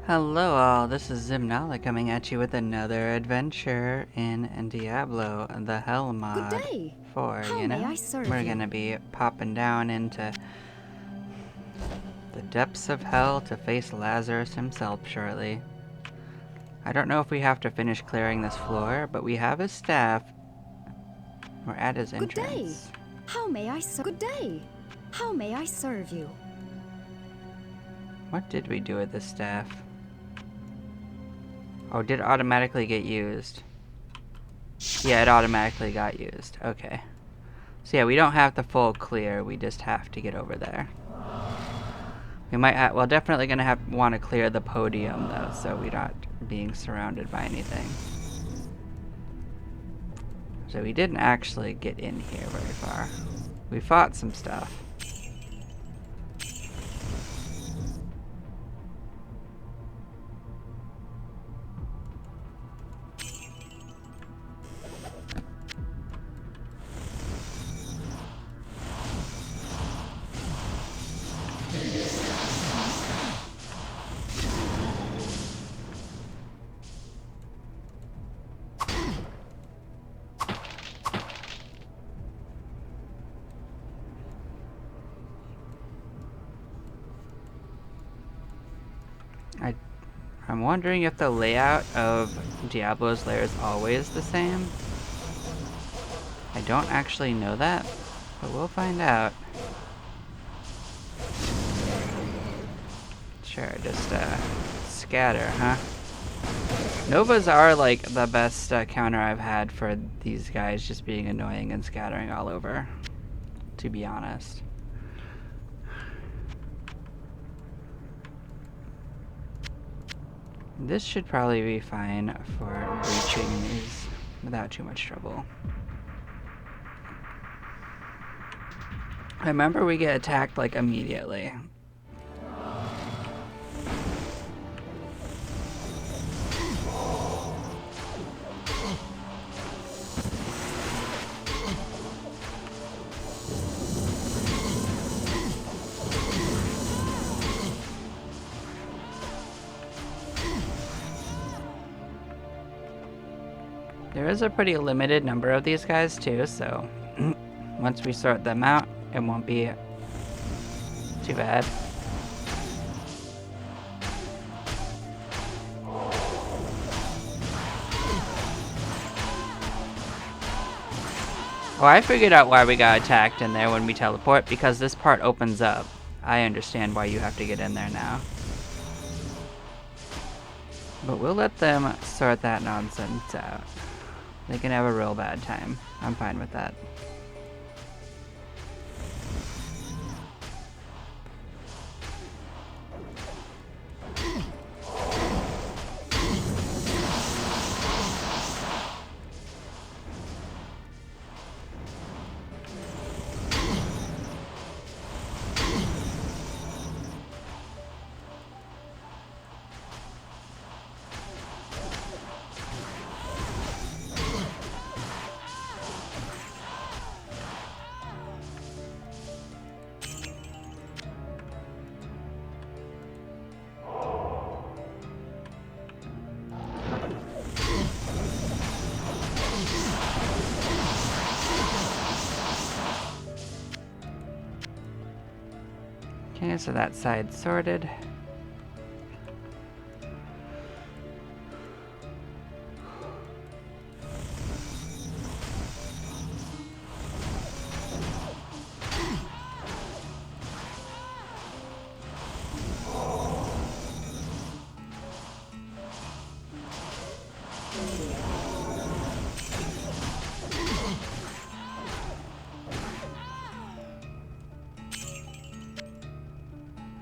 Hello all, this is Zimnala coming at you with another adventure in Diablo, the Hell Good mod day. for, How may I serve we're you? gonna be popping down into the depths of hell to face Lazarus himself shortly. I don't know if we have to finish clearing this floor, but we have his staff. We're at his Good day. entrance. How may I serve? Good day. How may I serve you? What did we do with the staff? Oh, did it automatically get used? Yeah, it automatically got used. Okay. So yeah, we don't have the full clear, we just have to get over there. We might well, definitely gonna want to clear the podium though, so we're not being surrounded by anything. So we didn't actually get in here very far. We fought some stuff. I'm wondering if the layout of Diablo's lair is always the same. I don't actually know that, but we'll find out. Sure, just scatter, huh? Novas are like the best counter I've had for these guys just being annoying and scattering all over, to be honest. This should probably be fine for breaching these without too much trouble. I remember we get attacked like immediately. There is a pretty limited number of these guys too, so once we sort them out, it won't be too bad. Oh, I figured out why we got attacked in there when we teleport, because this part opens up. I understand why you have to get in there now. But we'll let them sort that nonsense out. They can have a real bad time. I'm fine with that. Okay, so that side's sorted.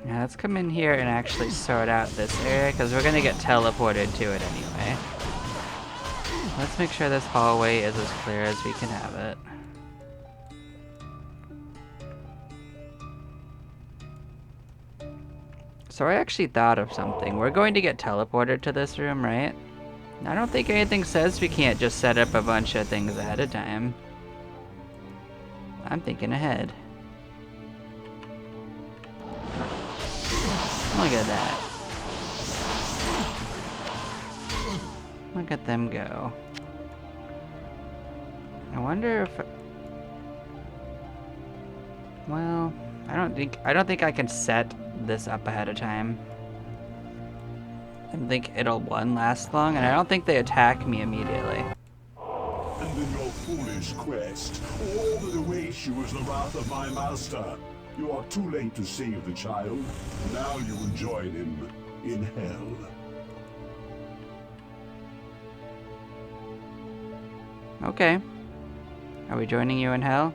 Now let's come in here and actually sort out this area, because we're going to get teleported to it anyway. Let's make sure this hallway is as clear as we can have it. So I actually thought of something. We're going to get teleported to this room, right? I don't think anything says we can't just set up a bunch of things ahead of time. I'm thinking ahead. Look at that. Look at them go. I wonder if... Well, I don't think I can set this up ahead of time. I don't think it'll last long, and I don't think they attack me immediately. And in your foolish quest, all that awaits you is the wrath of my master. You are too late to save the child. Now you will join him in hell. Okay. Are we joining you in hell?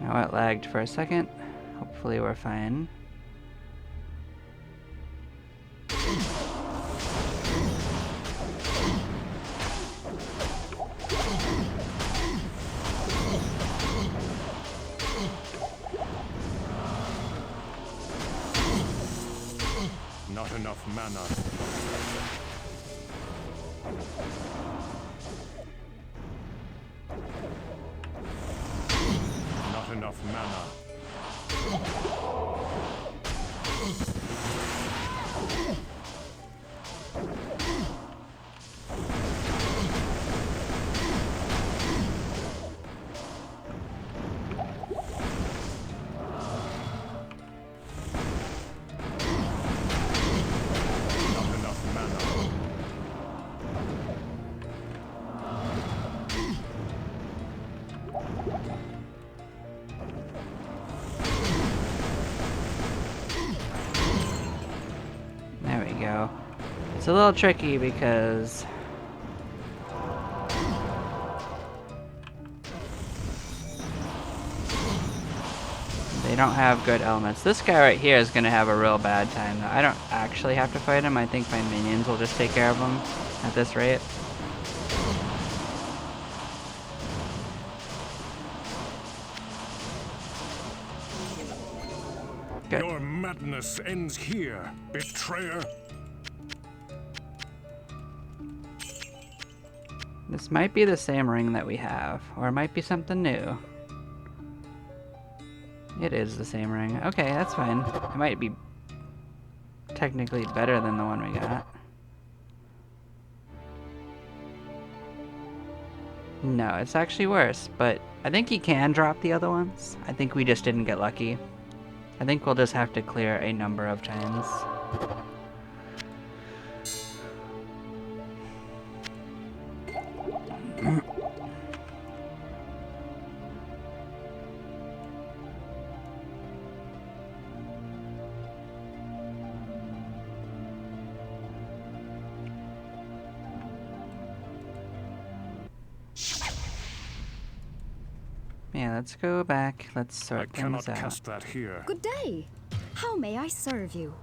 Oh, it lagged for a second. Hopefully we're fine. Not enough mana. Not enough mana. There we go. It's a little tricky because they don't have good elements. This guy right here is going to have a real bad time, though. I don't actually have to fight him. I think my minions will just take care of him at this rate. Good. Your madness ends here, betrayer. This might be the same ring that we have, or it might be something new. It is the same ring. Okay, that's fine. It might be technically better than the one we got. No, it's actually worse, but I think he can drop the other ones. I think we just didn't get lucky. I think we'll just have to clear a number of times. Yeah, let's go back. Let's I sort cannot things out. cast that here. Good day. How may I serve you?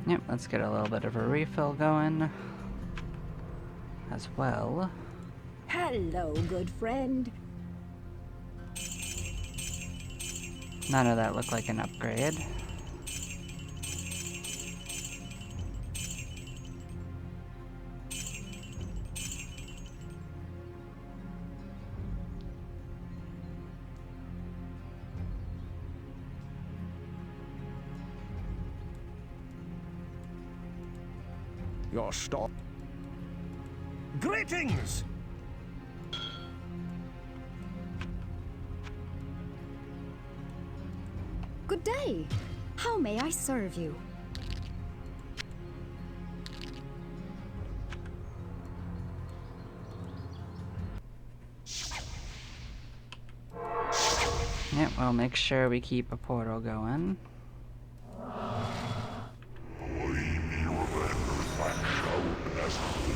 Yep, let's get a little bit of a refill going as well. Hello, good friend. None of that looked like an upgrade. Your stop. Greetings! Good day. How may I serve you? Yep, we'll make sure we keep a portal going. Believe you abandoned my show, peasant.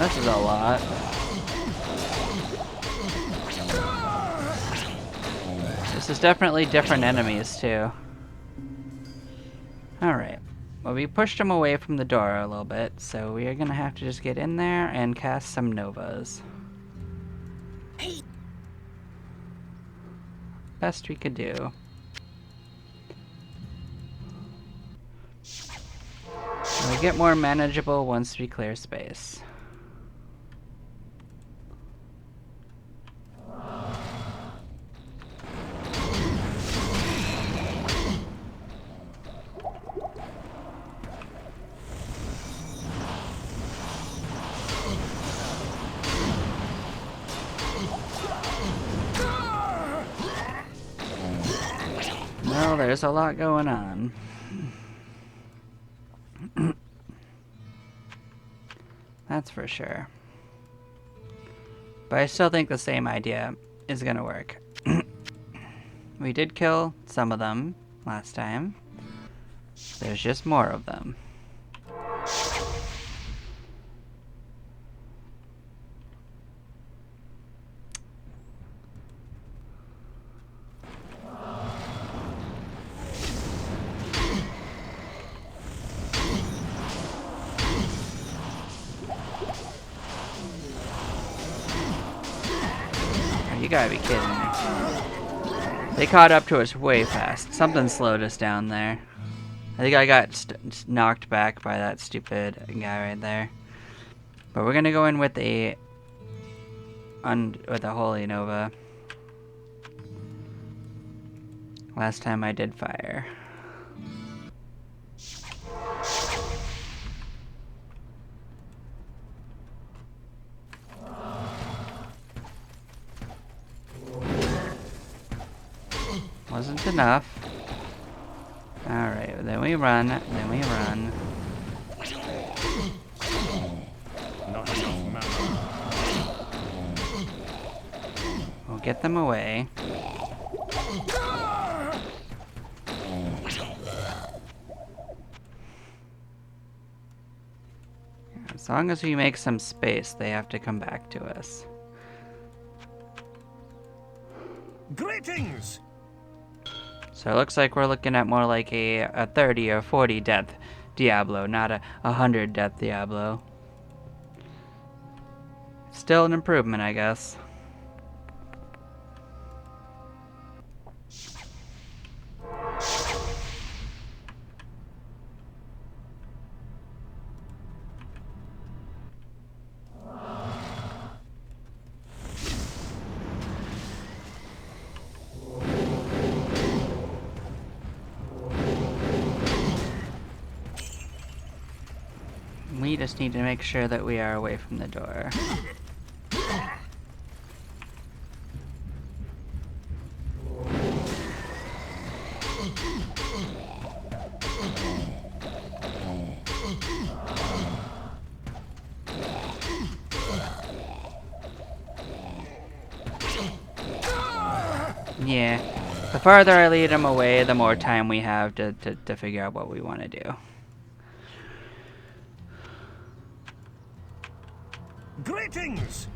This is a lot. This is definitely different enemies, too. Alright. Well, we pushed him away from the door a little bit, so we are gonna have to just get in there and cast some novas. Best we could do. And we get more manageable once we clear space. Well, there's a lot going on. That's for sure. But I still think the same idea is gonna work. We did kill some of them last time. There's just more of them. You gotta be kidding me. They caught up to us way fast. Something slowed us down there. I think I got knocked back by that stupid guy right there. But we're gonna go in with a Holy Nova. Last time I did fire. Wasn't enough. Alright, then we run, then we run. Not enough mana. We'll get them away. As long as we make some space, they have to come back to us. Greetings! So it looks like we're looking at more like a 30 or 40 death Diablo, not a 100 death Diablo. Still an improvement, I guess. We just need to make sure that we are away from the door. Yeah. The farther I lead them away, the more time we have to figure out what we want to do. Greetings!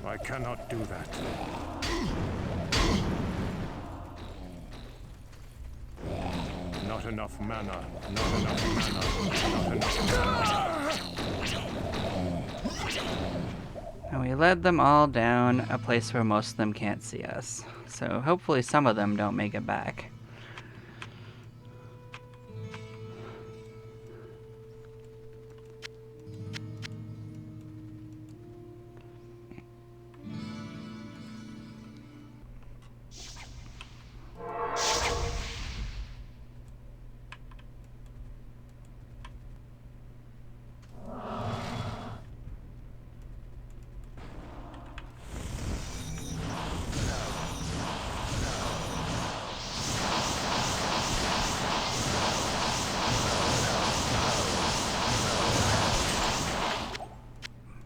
I cannot do that. Not enough mana. Not enough mana. Not enough mana. And we led them all down a place where most of them can't see us. So hopefully some of them don't make it back.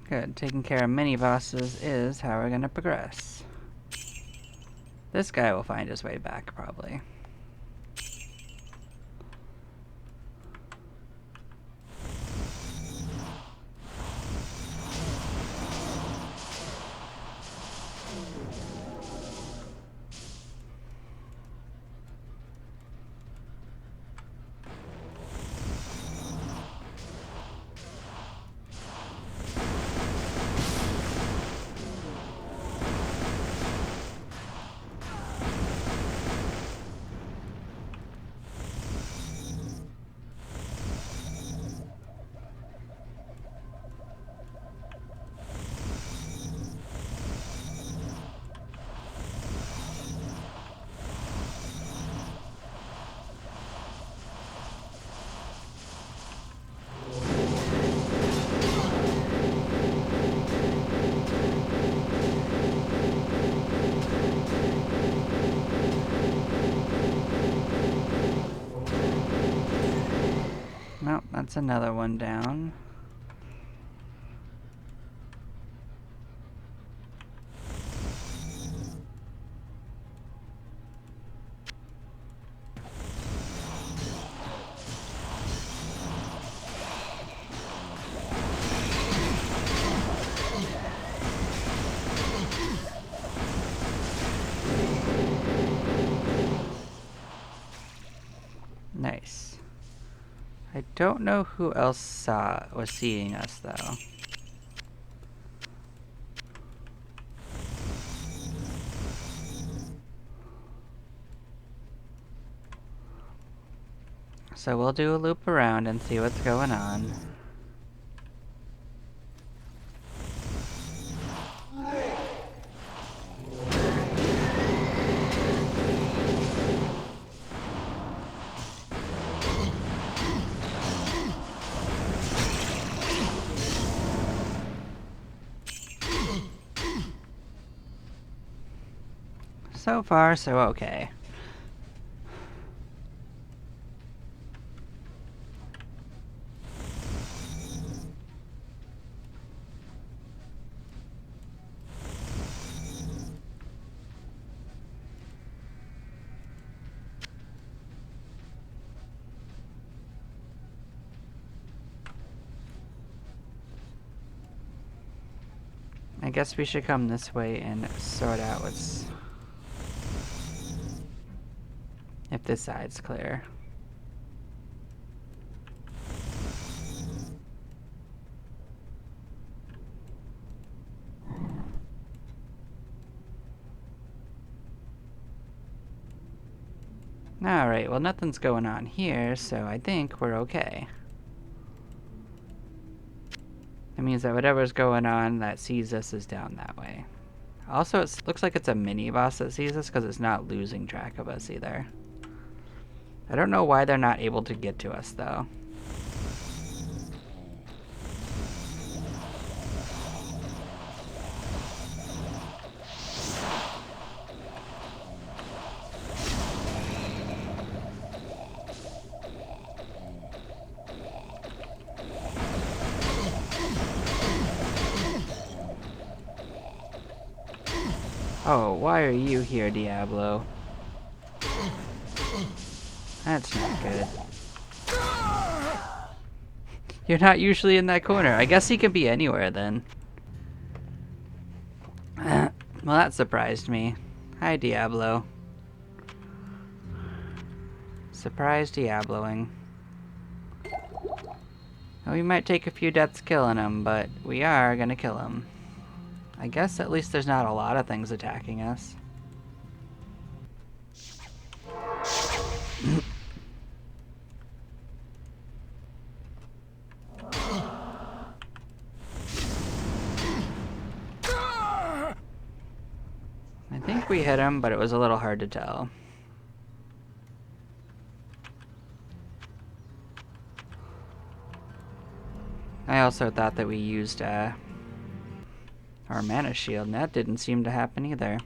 Good, taking care of mini bosses is how we're gonna progress. This guy will find his way back, probably. Nope, that's another one down. Nice. I don't know who else was seeing us though. So we'll do a loop around and see what's going on. So far, so okay. I guess we should come this way and sort out what's... if this side's clear. Alright, well nothing's going on here, so I think we're okay. That means that whatever's going on that sees us is down that way. Also, it looks like it's a mini boss that sees us because it's not losing track of us either. I don't know why they're not able to get to us though. Oh, why are you here, Diablo? That's not good. You're not usually in that corner. I guess he could be anywhere then. Well, that surprised me. Hi, Diablo. Surprise Diabloing. We might take a few deaths killing him, but we are gonna kill him. I guess at least there's not a lot of things attacking us. I think we hit him, but it was a little hard to tell. I also thought that we used our mana shield, and that didn't seem to happen either.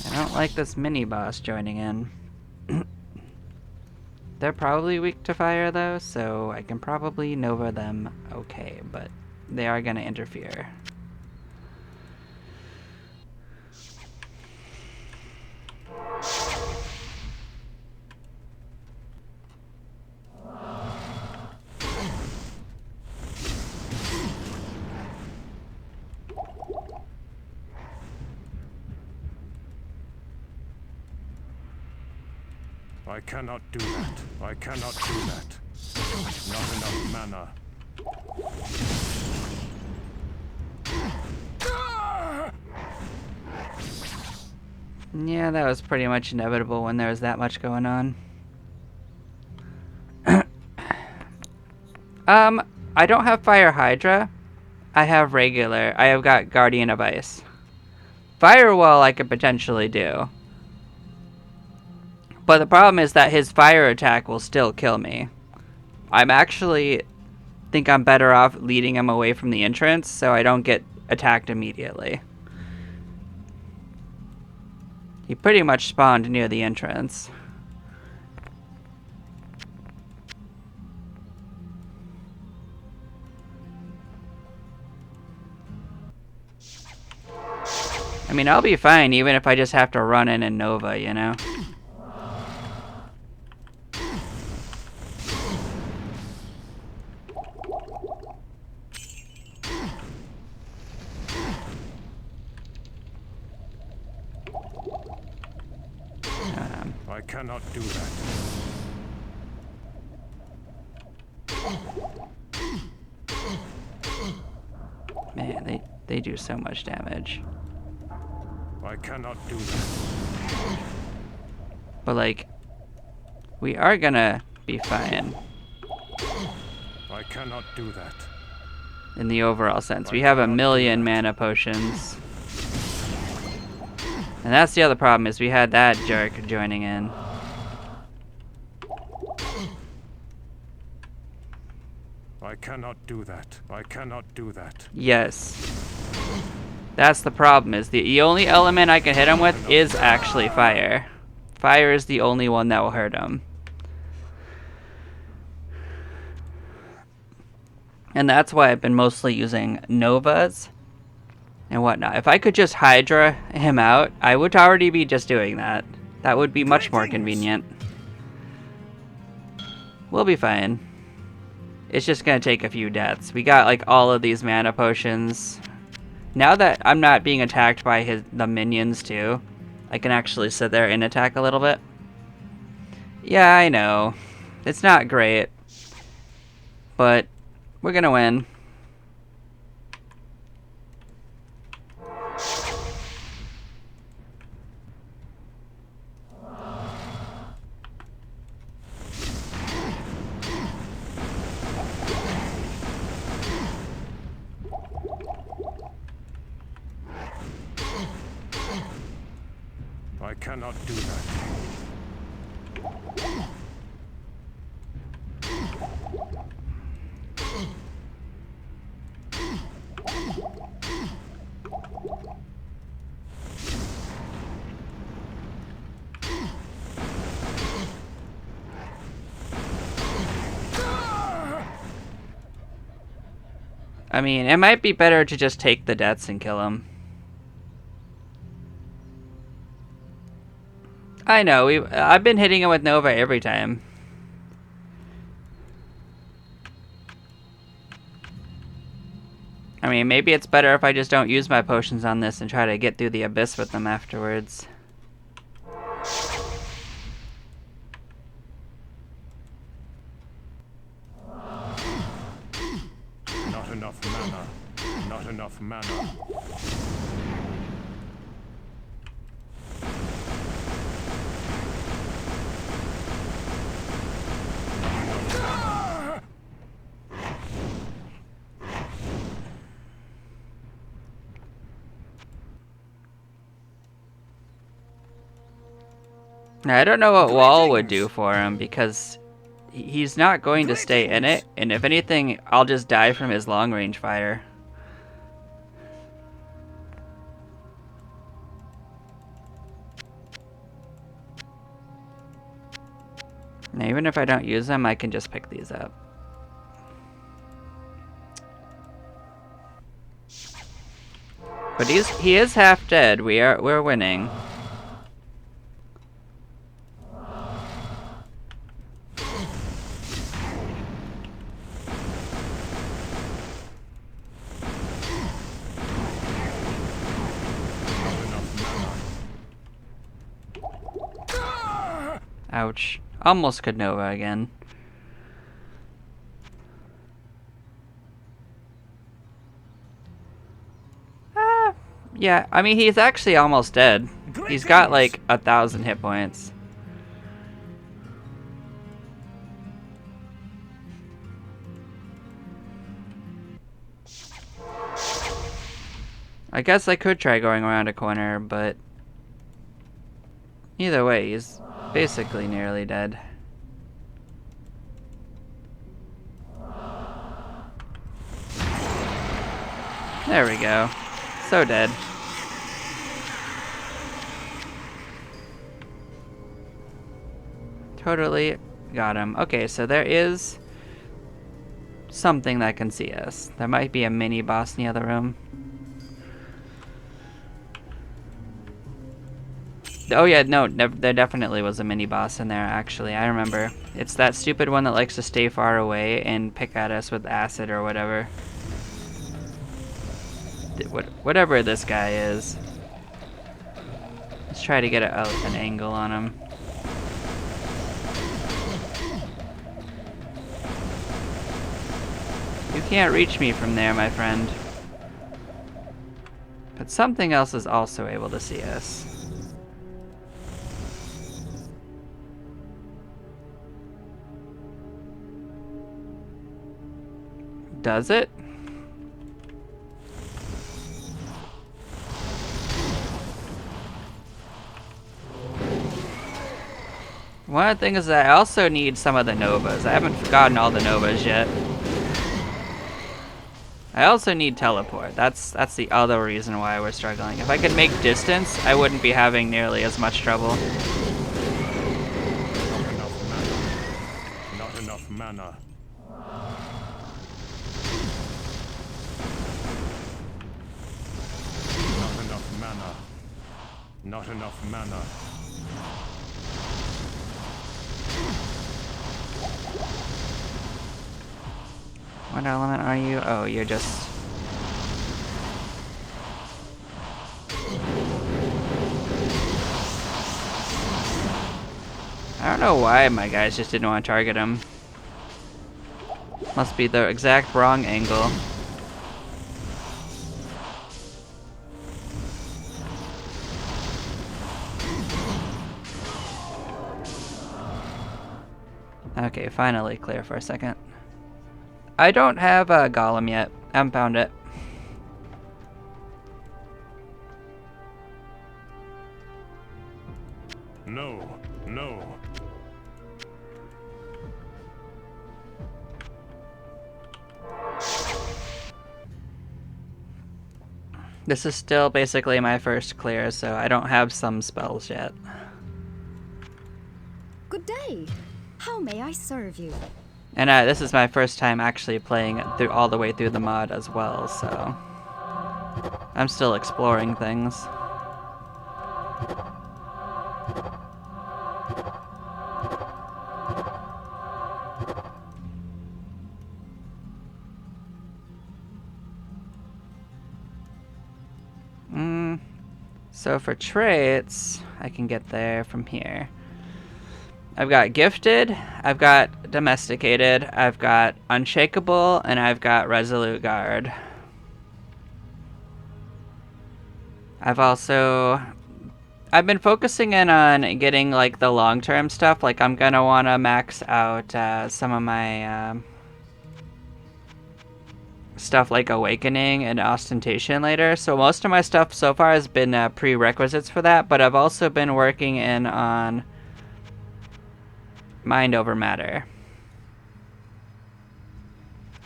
I don't like this mini-boss joining in. They're probably weak to fire though, so I can probably Nova them okay, but they are gonna interfere. I cannot do that. I cannot do that. Not enough mana. Yeah, that was pretty much inevitable when there was that much going on. I don't have Fire Hydra. I have regular. I have got Guardian of Ice. Firewall I could potentially do. But the problem is that his fire attack will still kill me. I'm actually think I'm better off leading him away from the entrance so I don't get attacked immediately. He pretty much spawned near the entrance. I mean, I'll be fine even if I just have to run in and Nova, you know? I cannot do that. Man, they do so much damage. I cannot do that. But like, we are gonna be fine I cannot do that. in the overall sense. We have a million mana potions. And that's the other problem, is we had that jerk joining in. I cannot do that. I cannot do that. Yes. That's the problem, is the only element I can hit him with is actually fire. Fire is the only one that will hurt him. And that's why I've been mostly using Novas and whatnot. If I could just Hydra him out, I would already be just doing that. That would be much more convenient. We'll be fine. It's just gonna take a few deaths. We got like all of these mana potions. Now that I'm not being attacked by the minions too, I can actually sit there and attack a little bit. Yeah, I know. It's not great. But we're gonna win. I cannot do that. I mean, it might be better to just take the deaths and kill him. I know, I've been hitting him with Nova every time. I mean, maybe it's better if I just don't use my potions on this and try to get through the abyss with them afterwards. Not enough mana. Not enough mana. Now, I don't know what wall would do for him because he's not going to stay in it, and if anything, I'll just die from his long range fire. Now, even if I don't use them, I can just pick these up. But he is half dead. We're winning. Ouch. Almost could Nova again. Yeah, I mean, he's actually almost dead. He's got like 1,000 hit points. I guess I could try going around a corner, but either way, he's basically nearly dead. There we go. So dead. Totally got him. Okay, so there is something that can see us. There might be a mini boss in the other room. Oh yeah, no, there definitely was a mini boss in there, actually. I remember. It's that stupid one that likes to stay far away and pick at us with acid or whatever. Whatever this guy is. Let's try to get an angle on him. You can't reach me from there, my friend. But something else is also able to see us. Does it? One of the things is that I also need some of the Novas. I haven't gotten all the Novas yet. I also need teleport. That's the other reason why we're struggling. If I could make distance, I wouldn't be having nearly as much trouble. Not enough mana. Not enough mana. Not enough mana. What element are you? Oh, you're just... I don't know why my guys just didn't want to target him. Must be the exact wrong angle. Okay, finally clear for a second. I don't have a golem yet. I haven't found it. No, no. This is still basically my first clear, so I don't have some spells yet. Good day. How may I serve you? And this is my first time actually playing through all the way through the mod as well, so I'm still exploring things. So for traits, I can get there from here. I've got Gifted, I've got Domesticated, I've got Unshakable, and I've got Resolute Guard. I've been focusing in on getting like the long-term stuff. Like I'm gonna want to max out some of my stuff like Awakening and Ostentation later. So most of my stuff so far has been prerequisites for that, but I've also been working in on Mind over Matter.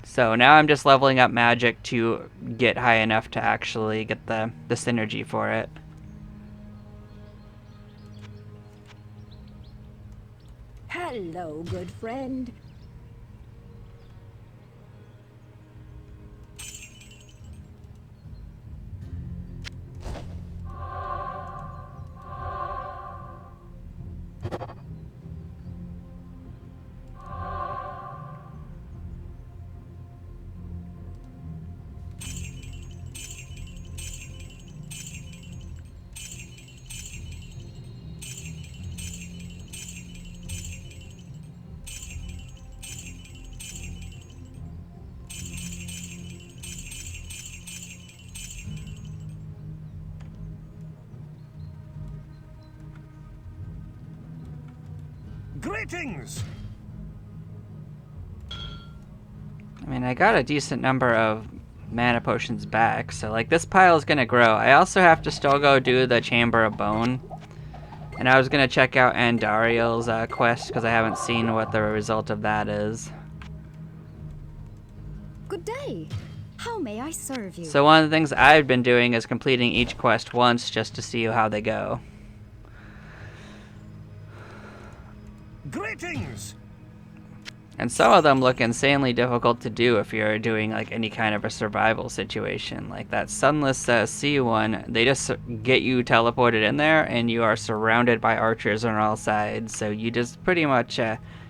So now I'm just leveling up magic to get high enough to actually get the synergy for it. Hello, good friend. Greetings! I mean, I got a decent number of mana potions back, so like this pile is gonna grow. I also have to still go do the Chamber of Bone. And I was gonna check out Andariel's quest because I haven't seen what the result of that is. Good day. How may I serve you? So one of the things I've been doing is completing each quest once just to see how they go. Greetings! And some of them look insanely difficult to do if you're doing like any kind of a survival situation. Like that Sunless Sea one, they just get you teleported in there and you are surrounded by archers on all sides. So you just pretty much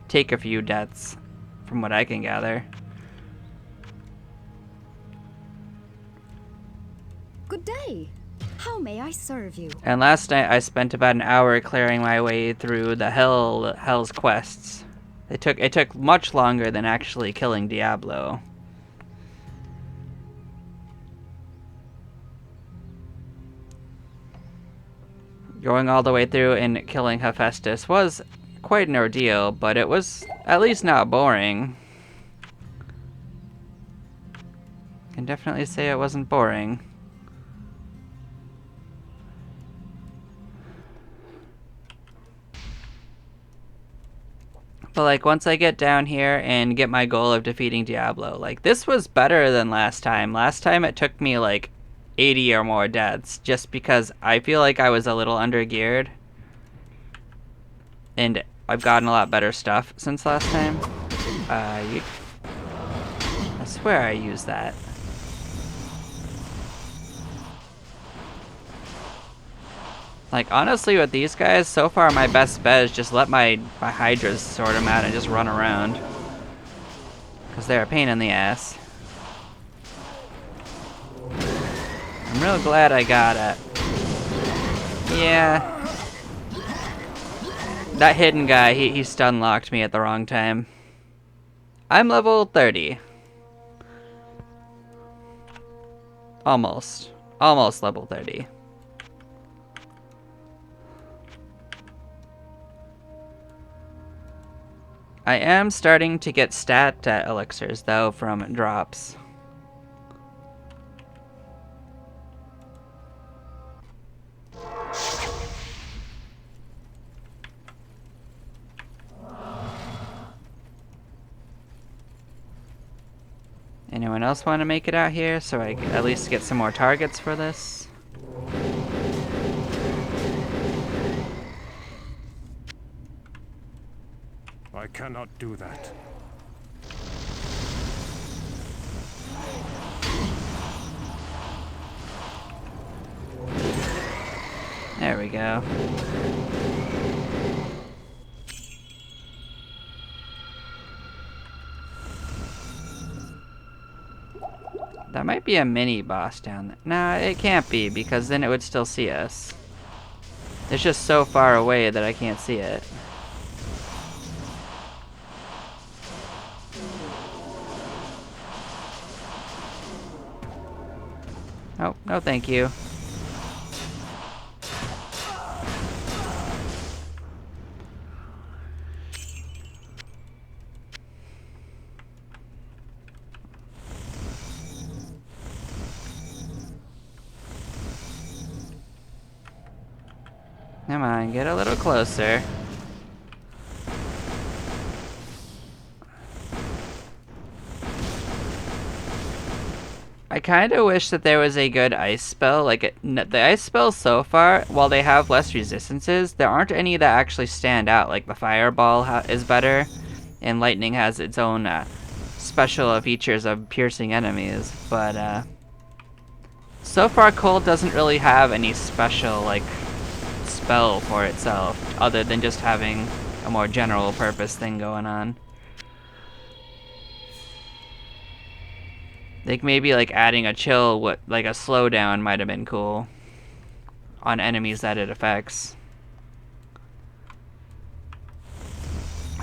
take a few deaths from what I can gather. Good day. How may I serve you? And last night I spent about an hour clearing my way through the Hell's quests. It took much longer than actually killing Diablo. Going all the way through and killing Hephaestus was quite an ordeal, but it was at least not boring. Can definitely say it wasn't boring. But like once I get down here and get my goal of defeating Diablo, like this was better than last time. Last time it took me like 80 or more deaths just because I feel like I was a little under geared. And I've gotten a lot better stuff since last time. I swear I used that. Like, honestly, with these guys, so far my best bet is just let my Hydras sort them out and just run around. Because they're a pain in the ass. I'm real glad I got it. Yeah. That hidden guy, he stun-locked me at the wrong time. I'm level 30. Almost. Almost level 30. I am starting to get stat elixirs, though, from drops. Anyone else want to make it out here so I can at least get some more targets for this? I cannot do that. There we go. That might be a mini boss down there. Nah, it can't be because then it would still see us. It's just so far away that I can't see it. Oh, no thank you. Come on, get a little closer. I kind of wish that there was a good ice spell. Like, the ice spells so far, while they have less resistances, there aren't any that actually stand out. Like, the fireball is better, and lightning has its own special features of piercing enemies. But, so far, cold doesn't really have any special, like, spell for itself, other than just having a more general purpose thing going on. Like maybe like adding a chill, like a slowdown might have been cool on enemies that it affects.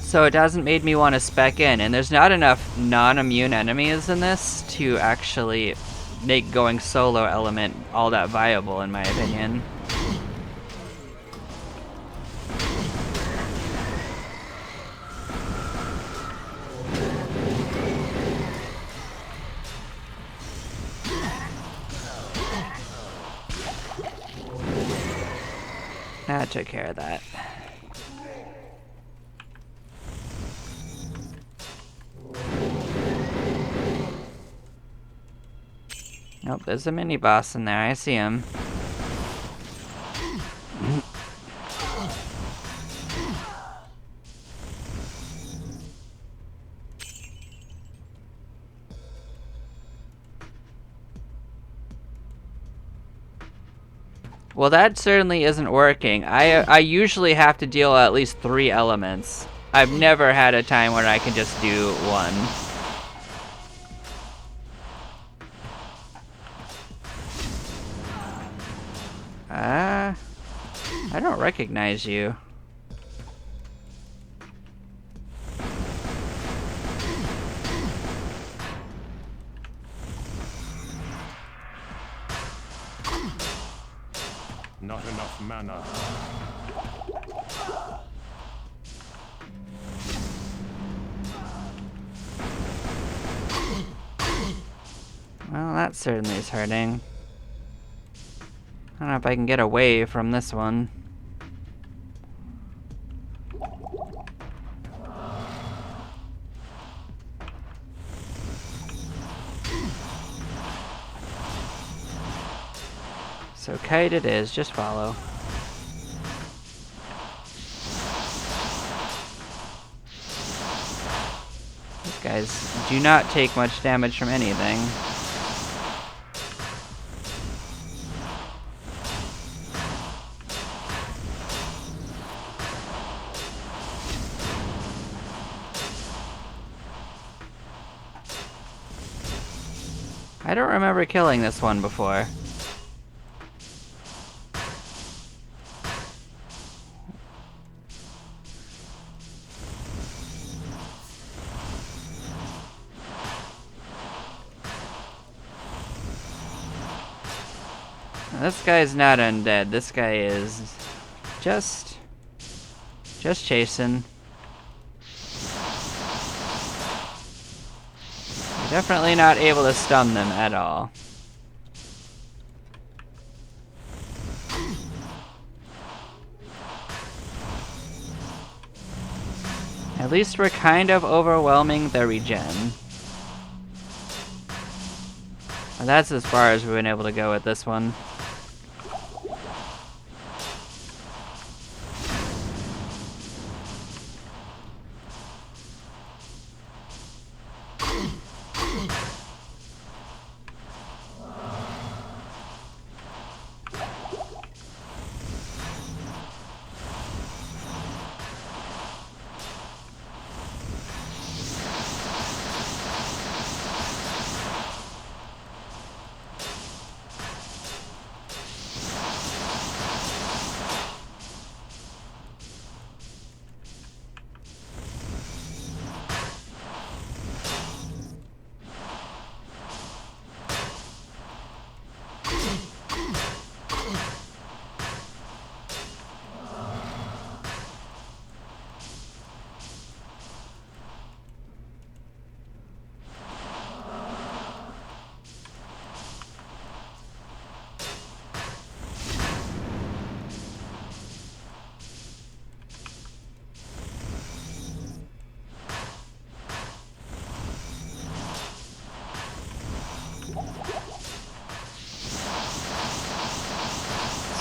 So it hasn't made me want to spec in, and there's not enough non-immune enemies in this to actually make going solo element all that viable, in my opinion. That took care of that. Nope, there's a mini boss in there. I see him. Well, that certainly isn't working. I usually have to deal at least 3 elements. I've never had a time where I can just do 1. I don't recognize you. Not enough mana. Well, that certainly is hurting. I don't know if I can get away from this one. So kite it is, just follow. These guys do not take much damage from anything. I don't remember killing this one before. This guy's not undead. This guy is just chasing. You're definitely not able to stun them at all. At least we're kind of overwhelming the regen. And that's as far as we've been able to go with this one.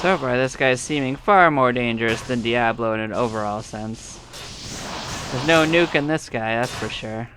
So far, this guy's seeming far more dangerous than Diablo in an overall sense. There's no nuke in this guy, that's for sure.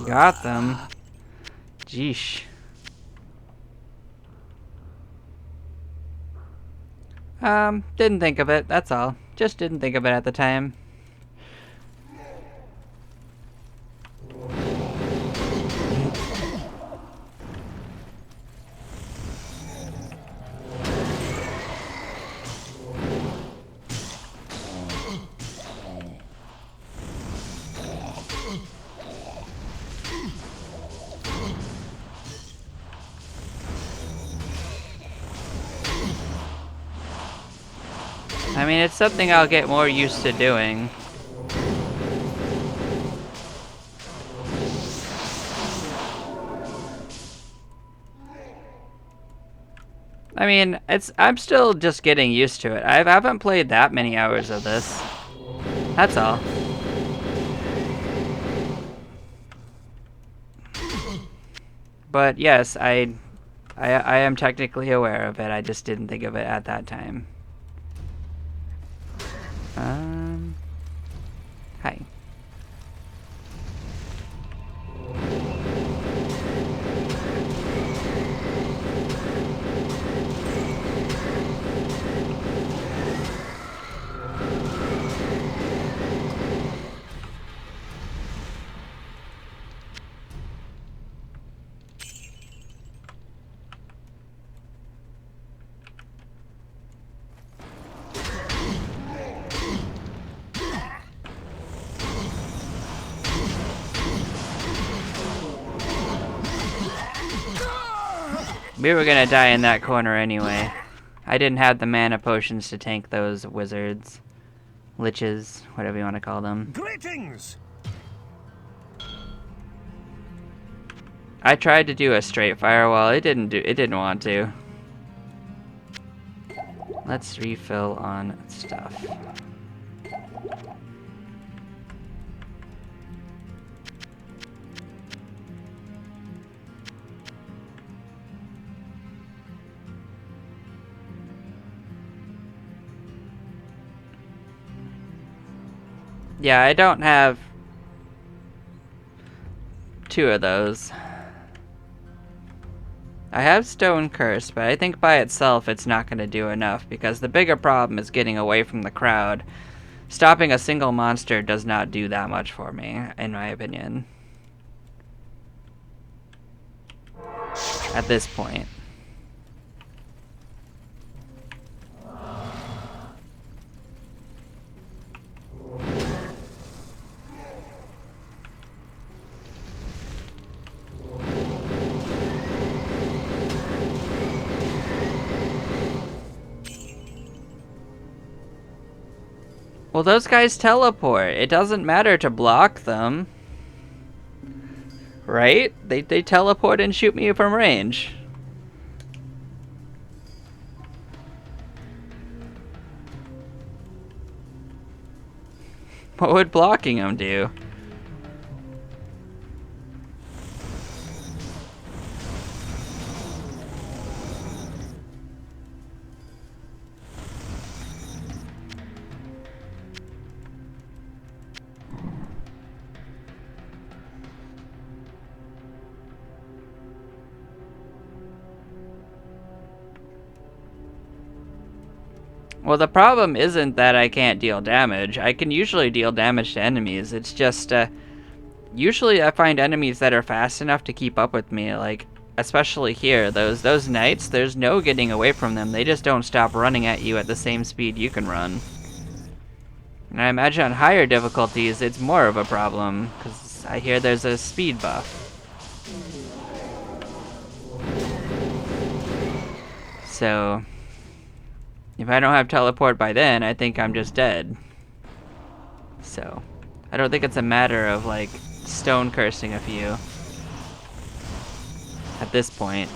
Got them. Jeesh. Didn't think of it, that's all. Just didn't think of it at the time. I mean, it's something I'll get more used to doing. I mean, I'm still just getting used to it. I haven't played that many hours of this. That's all. But yes, I am technically aware of it. I just didn't think of it at that time. Hi. We were gonna die in that corner anyway. I didn't have the mana potions to tank those wizards. Liches, whatever you want to call them. Greetings! I tried to do a straight firewall. It didn't want to. Let's refill on stuff. Yeah, I don't have 2 of those. I have Stone Curse, but I think by itself it's not going to do enough because the bigger problem is getting away from the crowd. Stopping a single monster does not do that much for me, in my opinion. At this point. Well, those guys teleport. It doesn't matter to block them. Right? They teleport and shoot me from range. What would blocking them do? Well, the problem isn't that I can't deal damage. I can usually deal damage to enemies. It's just, usually I find enemies that are fast enough to keep up with me, like, especially here. Those knights, there's no getting away from them. They just don't stop running at you at the same speed you can run. And I imagine on higher difficulties, it's more of a problem, because I hear there's a speed buff. So, if I don't have teleport by then, I think I'm just dead. So, I don't think it's a matter of, like, stone cursing a few at this point.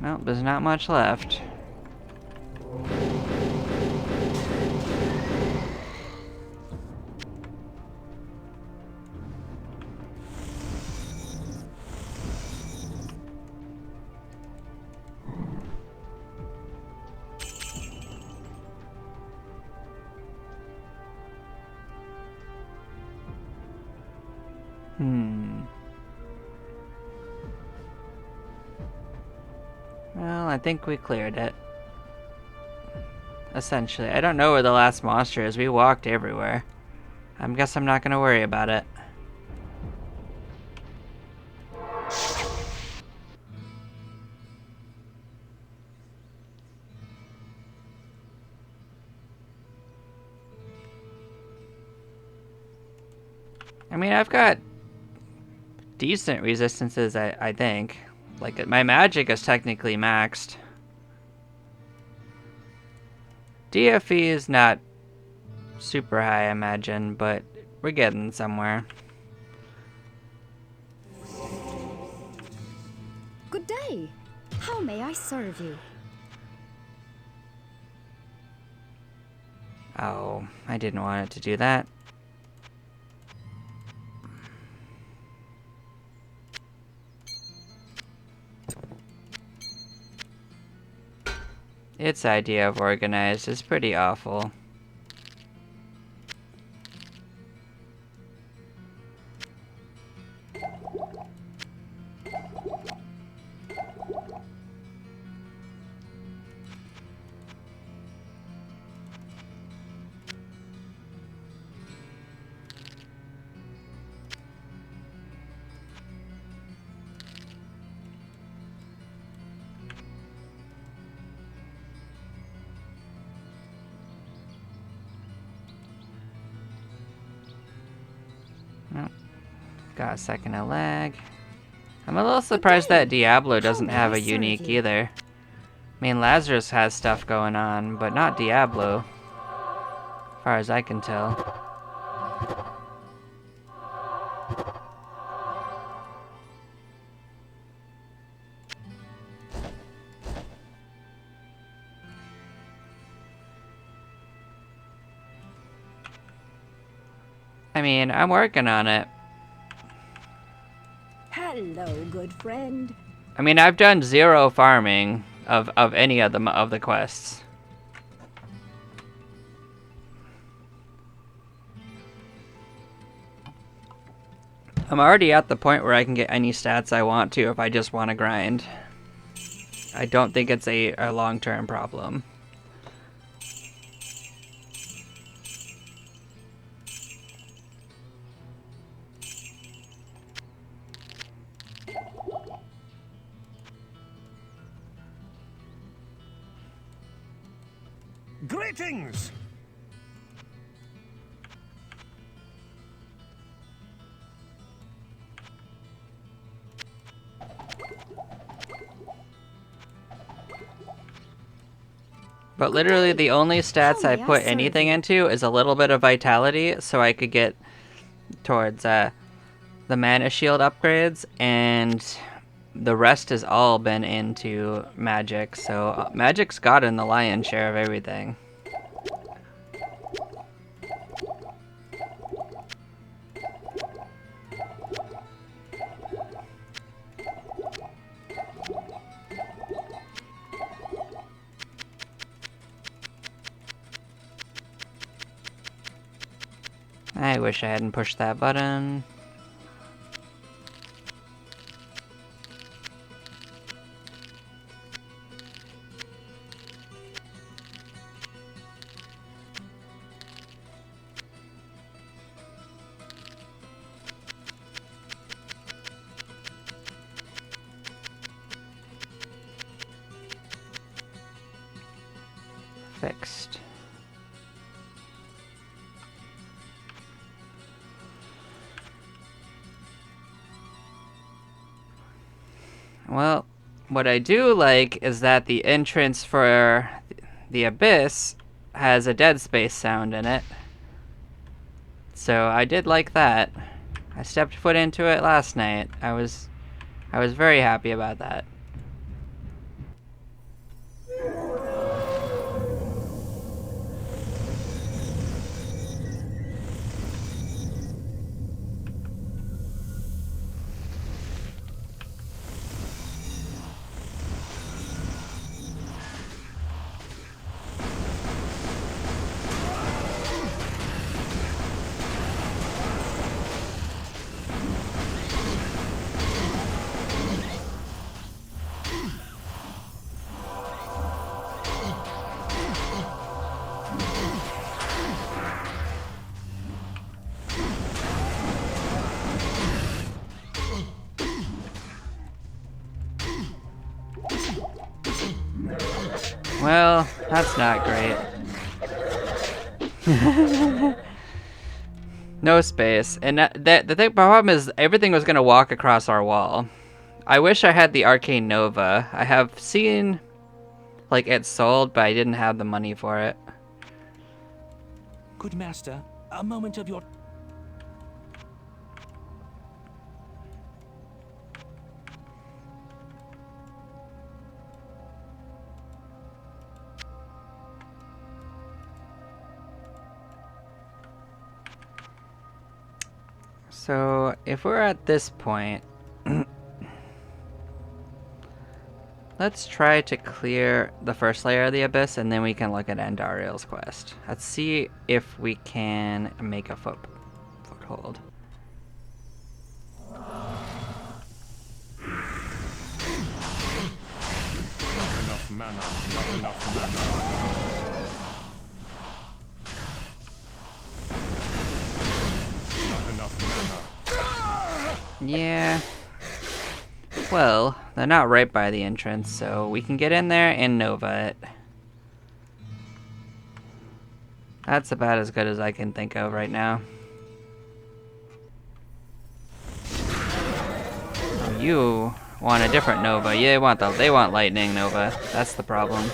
Well, there's not much left. Well, I think we cleared it. Essentially. I don't know where the last monster is. We walked everywhere. I guess I'm not gonna worry about it. I mean, I've got decent resistances, I think. Like, my magic is technically maxed. DFE is not super high, I imagine, but we're getting somewhere. Good day. How may I serve you? Oh, I didn't want it to do that. Its idea of organized is pretty awful. Oh, got a second of lag. I'm a little surprised that Diablo doesn't have a unique either. I mean, Lazarus has stuff going on, but not Diablo, as far as I can tell. I mean, I'm working on it. Hello, good friend. I mean, I've done 0 farming of any of the quests. I'm already at the point where I can get any stats I want to if I just want to grind. I don't think it's a long-term problem. Greetings! But literally the only stats I put anything into is a little bit of vitality so I could get towards the mana shield upgrades, and the rest has all been into magic, so magic's gotten the lion's share of everything. I wish I hadn't pushed that button. Well, what I do like is that the entrance for the Abyss has a Dead Space sound in it. So I did like that. I stepped foot into it last night. I was very happy about that. Well, that's not great. No space. And the problem is everything was going to walk across our wall. I wish I had the Arcane Nova. I have seen like it sold, but I didn't have the money for it. Good master, a moment of your... So, if we're at this point, let's try to clear the first layer of the Abyss, and then we can look at Andariel's quest. Let's see if we can make a foothold. Not enough mana. Not enough mana. Not enough mana. Yeah. Well, they're not right by the entrance, so we can get in there and Nova it. That's about as good as I can think of right now. Oh, you want a different Nova. Yeah, they want lightning Nova. That's the problem.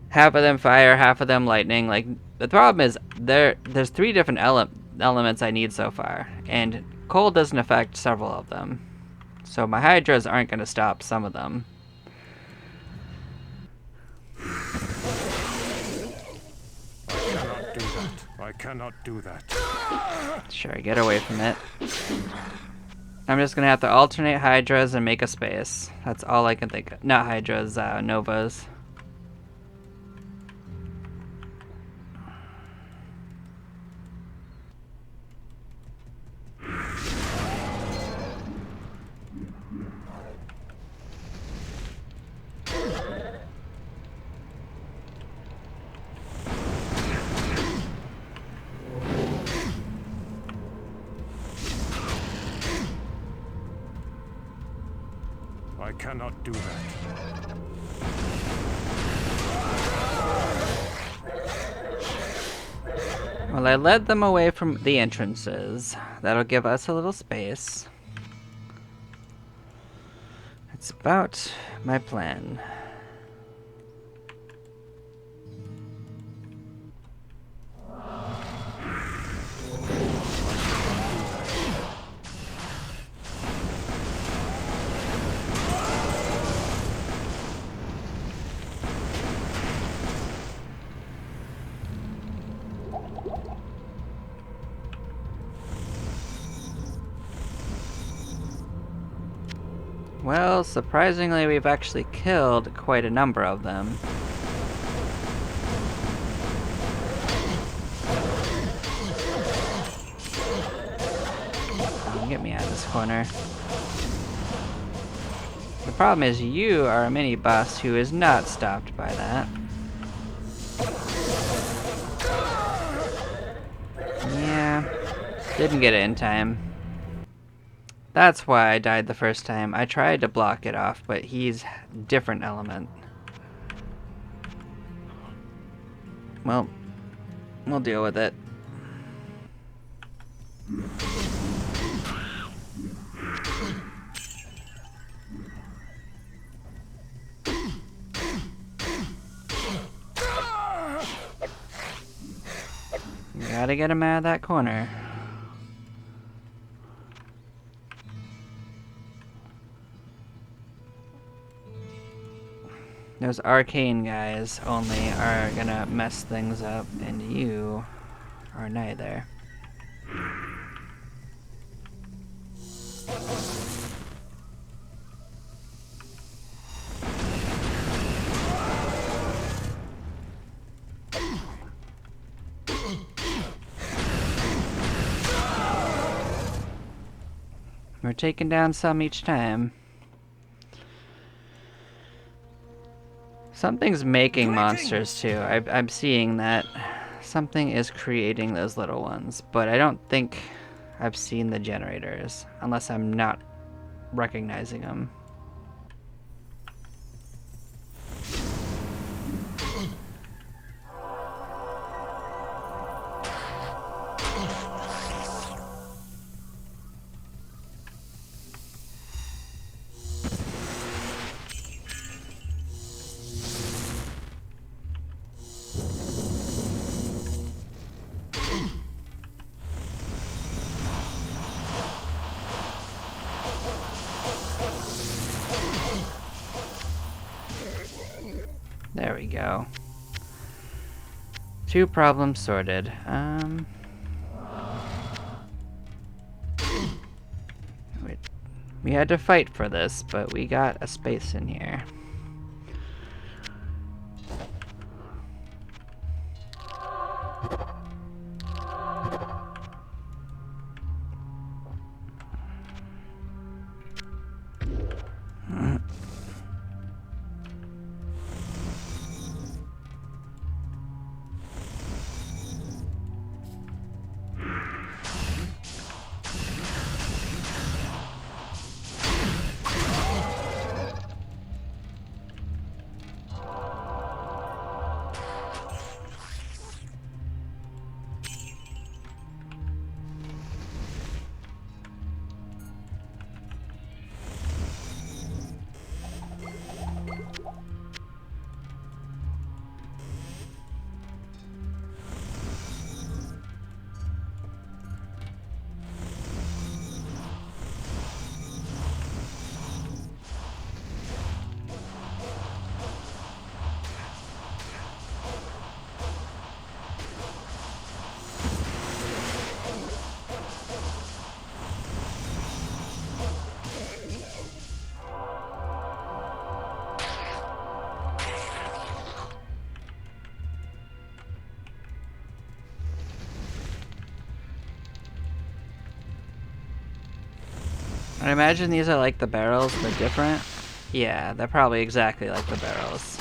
Half of them fire, half of them lightning. Like, the problem is there's 3 different elements I need so far, and cold doesn't affect several of them. So my Hydras aren't going to stop some of them. I cannot do that. Sure, get away from it. I'm just going to have to alternate Hydras and make a space. That's all I can think of. Not Hydras, Novas. I cannot do that. Well, I led them away from the entrances. That'll give us a little space. That's about my plan. Well, surprisingly, we've actually killed quite a number of them. Get me out of this corner. The problem is you are a mini boss who is not stopped by that. Yeah, didn't get it in time. That's why I died the first time. I tried to block it off, but he's different element. Well, we'll deal with it. Gotta get him out of that corner. Those arcane guys only are gonna mess things up, and you are neither. We're taking down some each time. Something's making monsters too. I'm seeing that. Something is creating those little ones, but I don't think I've seen the generators, unless I'm not recognizing them. There we go. 2 problems sorted. We had to fight for this, but we got a space in here. I imagine these are like the barrels, but different. Yeah, they're probably exactly like the barrels.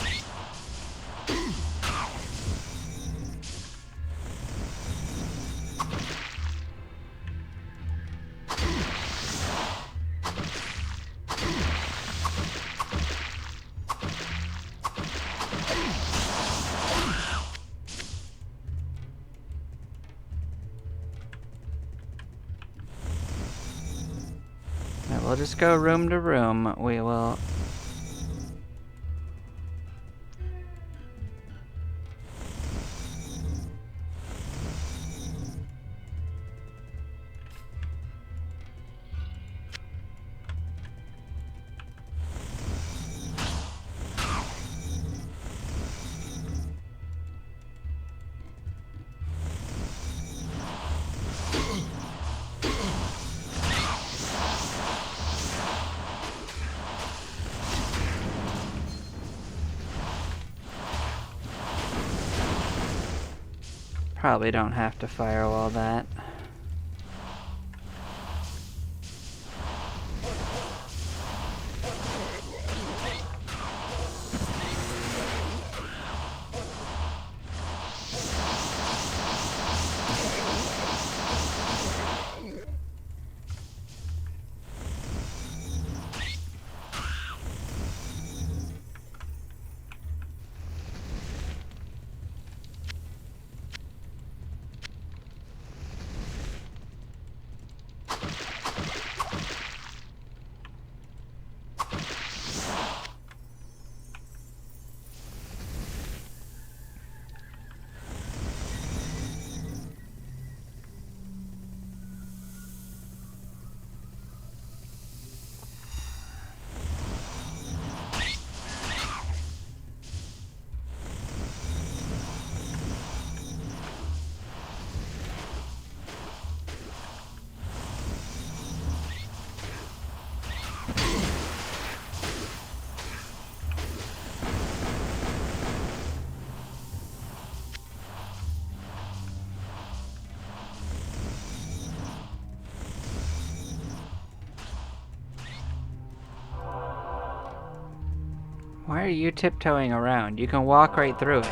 Now we'll just go room to room. We will... Probably don't have to firewall that. Why are you tiptoeing around? You can walk right through it.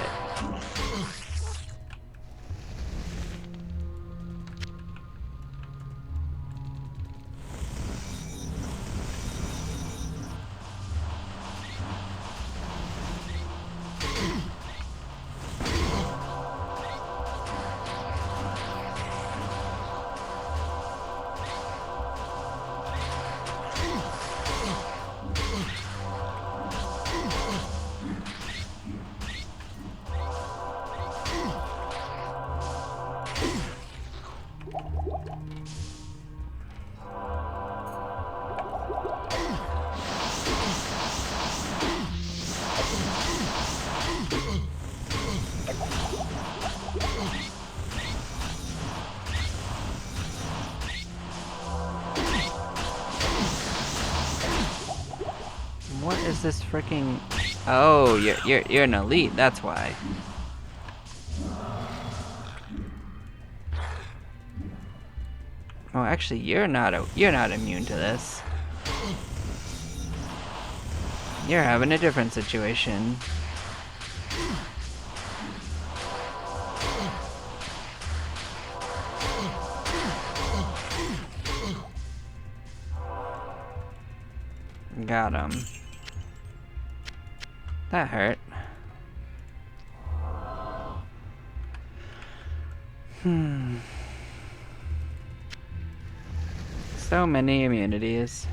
What is this freaking? Oh, you're an elite. That's why. Oh, actually, you're not immune to this. You're having a different situation. Got him. That hurt. So many immunities.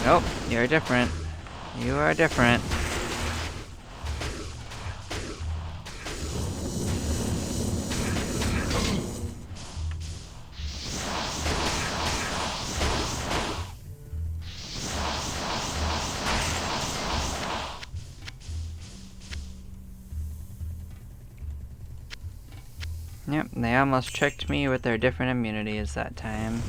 Nope, you're different. You are different. Yep, they almost tricked me with their different immunities that time.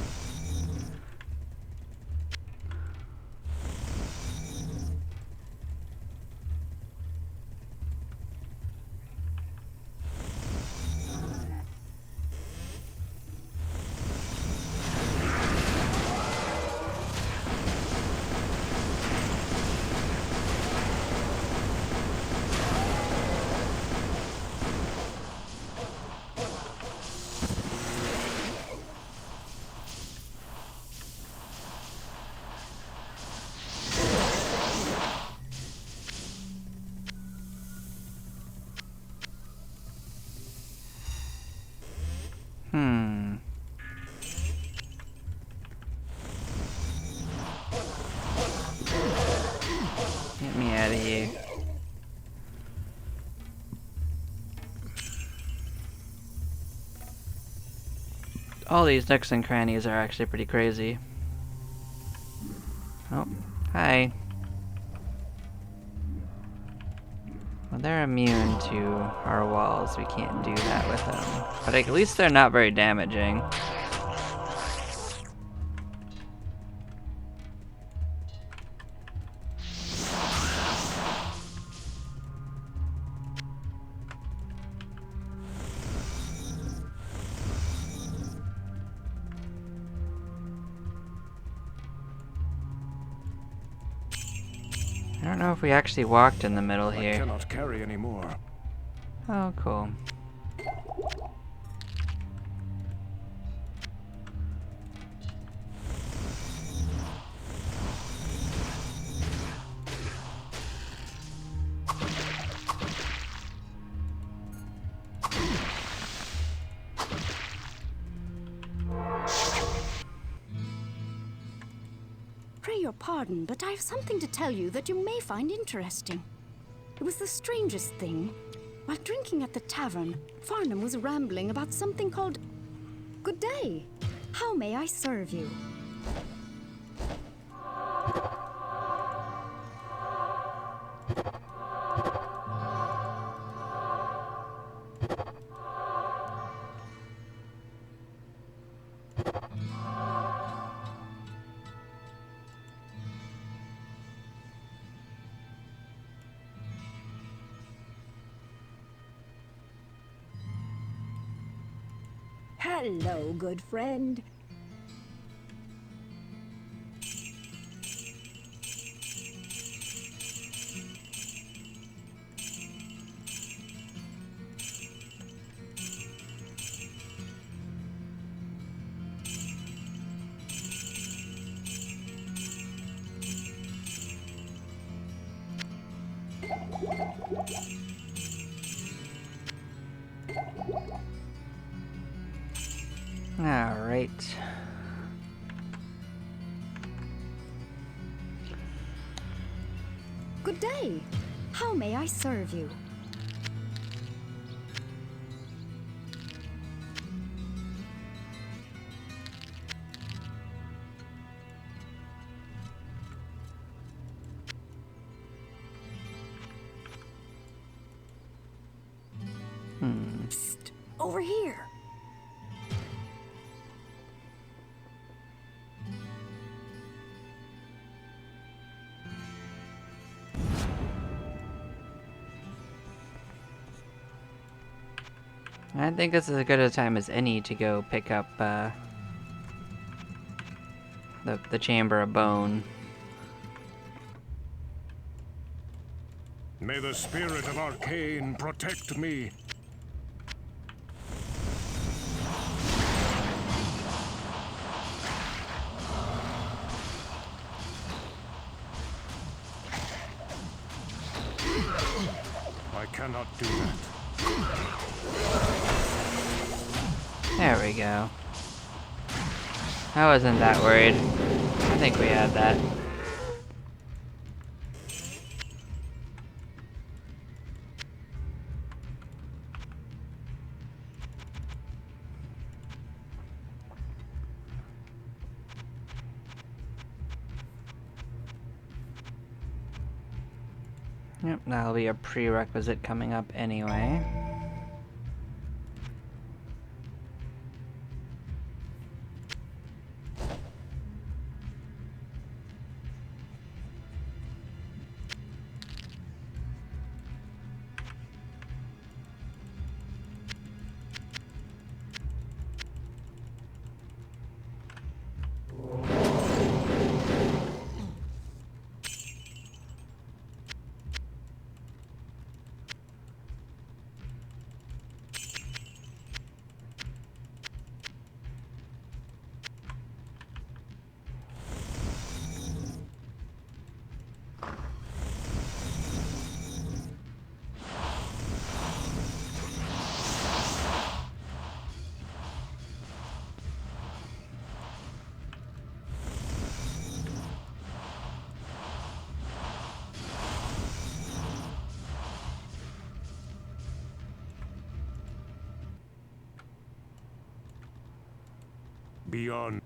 Get me out of here. All these nooks and crannies are actually pretty crazy. Oh, hi. Well, they're immune to our walls. We can't do that with them. But at least they're not very damaging. I don't know if we actually walked in the middle I here. cannot carry anymore. Oh, cool. Pray your pardon, but I have something to tell you that you may find interesting. It was the strangest thing. While drinking at the tavern, Farnham was rambling about something called Good day. How may I serve you? Hello, good friend. All right. Good day. How may I serve you? Psst, over here. I think this is as good a time as any to go pick up the Chamber of Bone. May the spirit of Arcane protect me. I cannot do that. There we go. I wasn't that worried. I think we had that. Yep, that'll be a prerequisite coming up anyway. Beyond.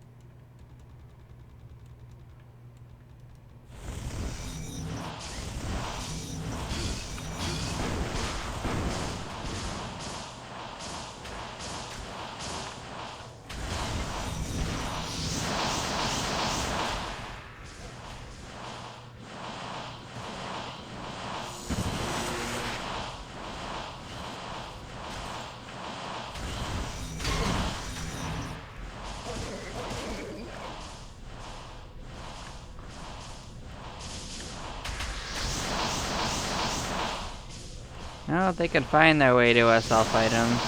Well, if they could find their way to us, I'll fight them.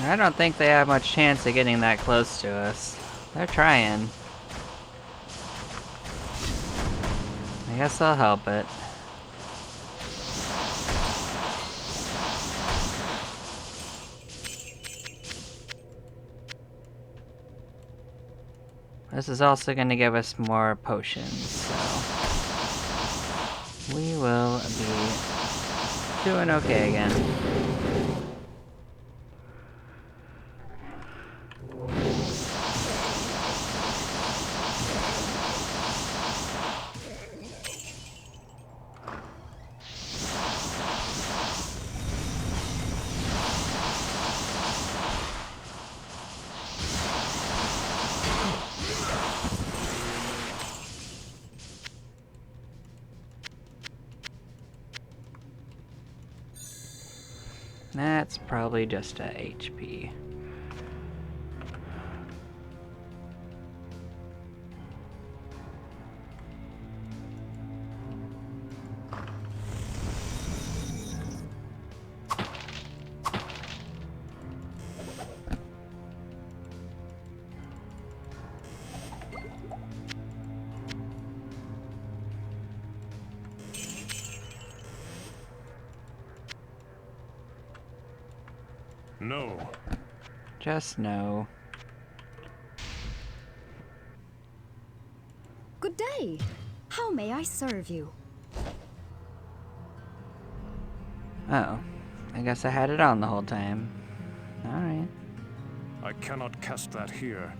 I don't think they have much chance of getting that close to us. They're trying. I guess I'll help it. This is also going to give us more potions, so we will be doing okay again. That's probably just a HP. No. Just no. Good day. How may I serve you? Oh. I guess I had it on the whole time. Alright. I cannot cast that here.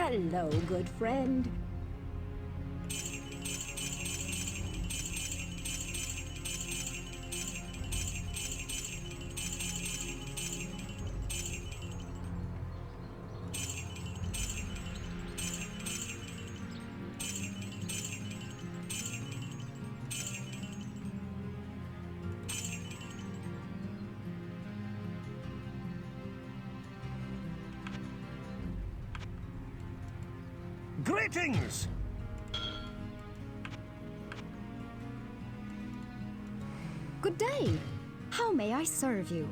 Hello, good friend. Greetings! Good day. How may I serve you?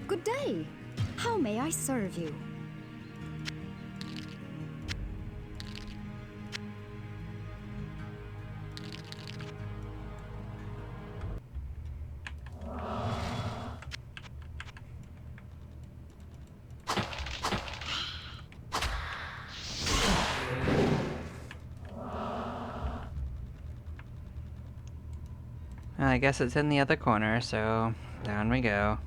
Good day. How may I serve you? Well, I guess it's in the other corner, so down we go.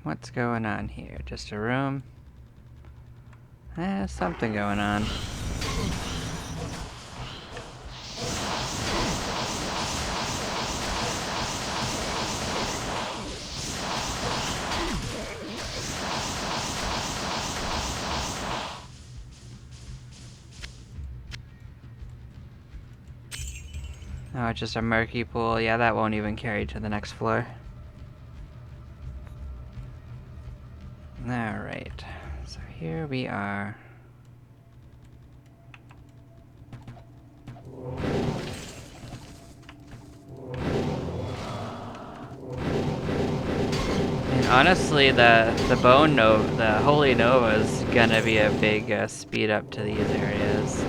What's going on here? Just a room? Something going on. Oh, it's just a murky pool. Yeah, that won't even carry to the next floor. Alright, so here we are. And honestly, the Bone Nova, the Holy Nova is gonna be a big speed up to these areas.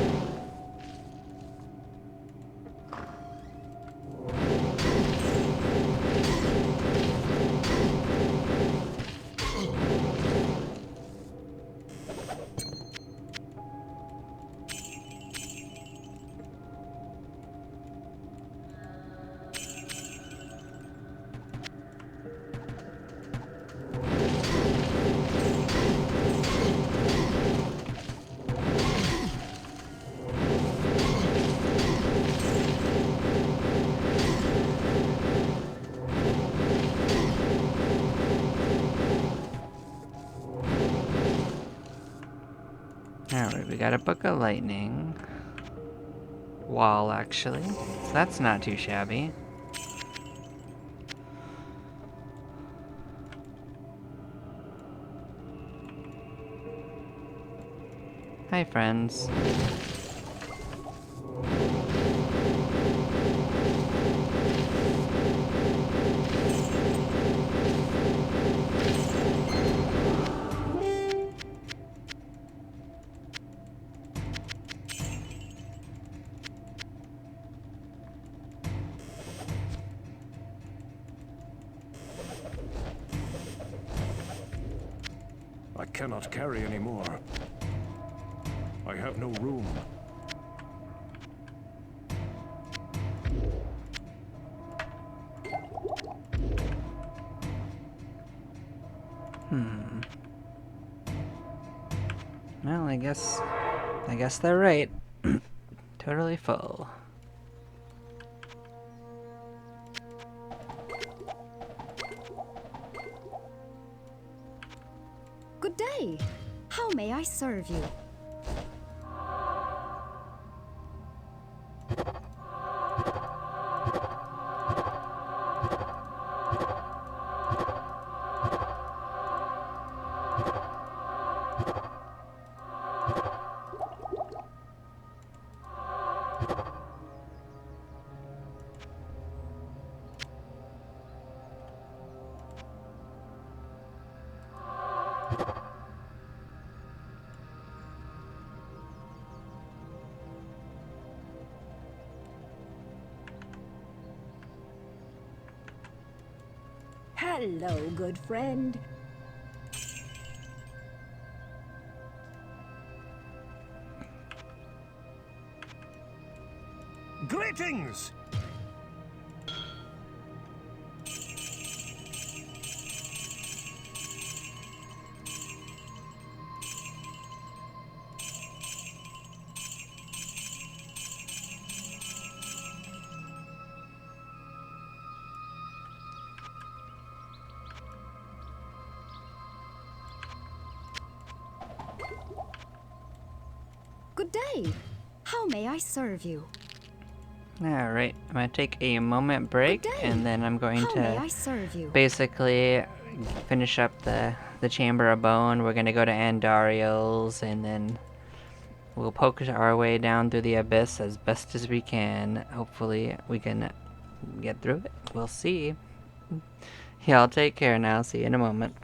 Alright, we got a Book of Lightning. Wall, actually. So that's not too shabby. Hi, friends. I cannot carry any more. I have no room. Well, I guess they're right. Totally full. Good day. How may I serve you? Hello, good friend. Greetings! Good day. How may I serve you? Alright, I'm gonna take a moment break Good day. and then I'm going How may I to serve you? basically finish up the Chamber of Bone. We're gonna go to Andariel's and then we'll poke our way down through the abyss as best as we can. Hopefully we can get through it. We'll see. Y'all take care now. See you in a moment.